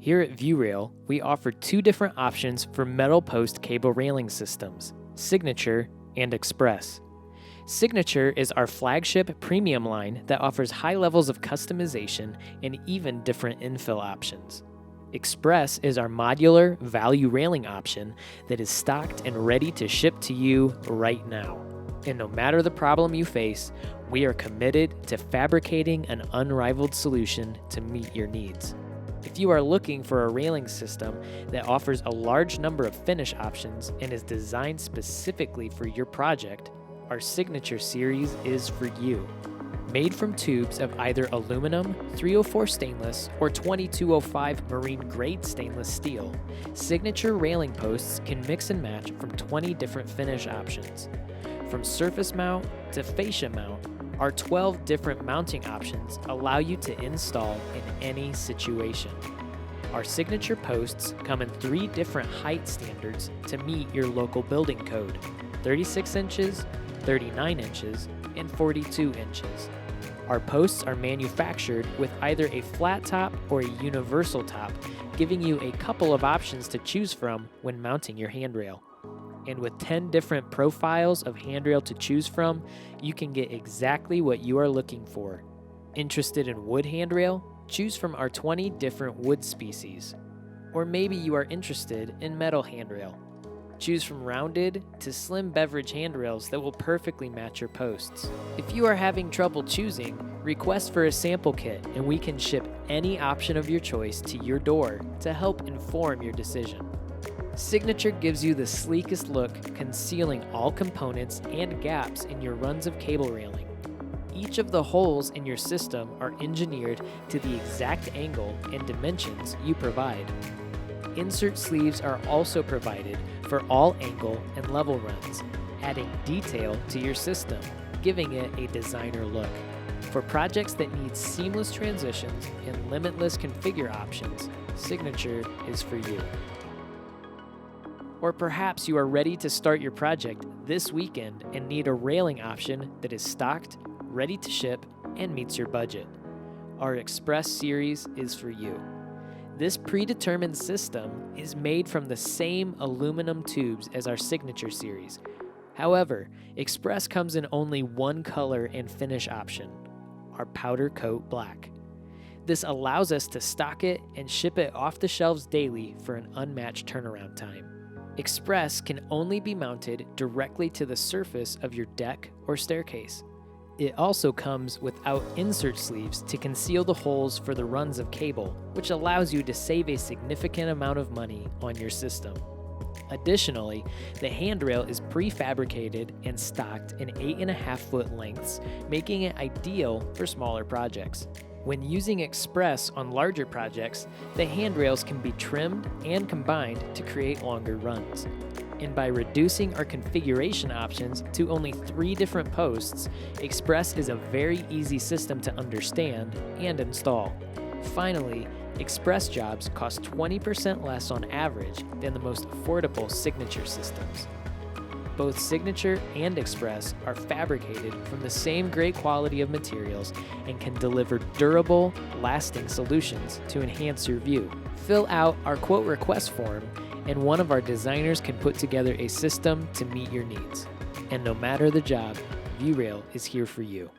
Here at Viewrail, we offer two different options for metal post cable railing systems, Signature and Express. Signature is our flagship premium line that offers high levels of customization and even different infill options. Express is our modular value railing option that is stocked and ready to ship to you right now. And no matter the problem you face, we are committed to fabricating an unrivaled solution to meet your needs. If you are looking for a railing system that offers a large number of finish options and is designed specifically for your project, our Signature series is for you. Made from tubes of either aluminum, 304 stainless, or 2205 marine grade stainless steel, Signature railing posts can mix and match from 20 different finish options. From surface mount to fascia mount, our 12 different mounting options allow you to install in any situation. Our Signature posts come in 3 different height standards to meet your local building code: 36 inches, 39 inches, and 42 inches. Our posts are manufactured with either a flat top or a universal top, giving you a couple of options to choose from when mounting your handrail. And with 10 different profiles of handrail to choose from, you can get exactly what you are looking for. Interested in wood handrail? Choose from our 20 different wood species. Or maybe you are interested in metal handrail. Choose from rounded to slim beverage handrails that will perfectly match your posts. If you are having trouble choosing, request for a sample kit and we can ship any option of your choice to your door to help inform your decision. Signature gives you the sleekest look, concealing all components and gaps in your runs of cable railing. Each of the holes in your system are engineered to the exact angle and dimensions you provide. Insert sleeves are also provided for all angle and level runs, adding detail to your system, giving it a designer look. For projects that need seamless transitions and limitless configure options, Signature is for you. Or perhaps you are ready to start your project this weekend and need a railing option that is stocked, ready to ship, and meets your budget. Our Express series is for you. This predetermined system is made from the same aluminum tubes as our Signature series. However, Express comes in only one color and finish option, our powder coat black. This allows us to stock it and ship it off the shelves daily for an unmatched turnaround time. Express can only be mounted directly to the surface of your deck or staircase. It also comes without insert sleeves to conceal the holes for the runs of cable, which allows you to save a significant amount of money on your system. Additionally, the handrail is prefabricated and stocked in 8.5-foot lengths, making it ideal for smaller projects. When using Express on larger projects, the handrails can be trimmed and combined to create longer runs. And by reducing our configuration options to only 3 different posts, Express is a very easy system to understand and install. Finally, Express jobs cost 20% less on average than the most affordable Signature systems. Both Signature and Express are fabricated from the same great quality of materials and can deliver durable, lasting solutions to enhance your view. Fill out our quote request form and one of our designers can put together a system to meet your needs. And no matter the job, Viewrail is here for you.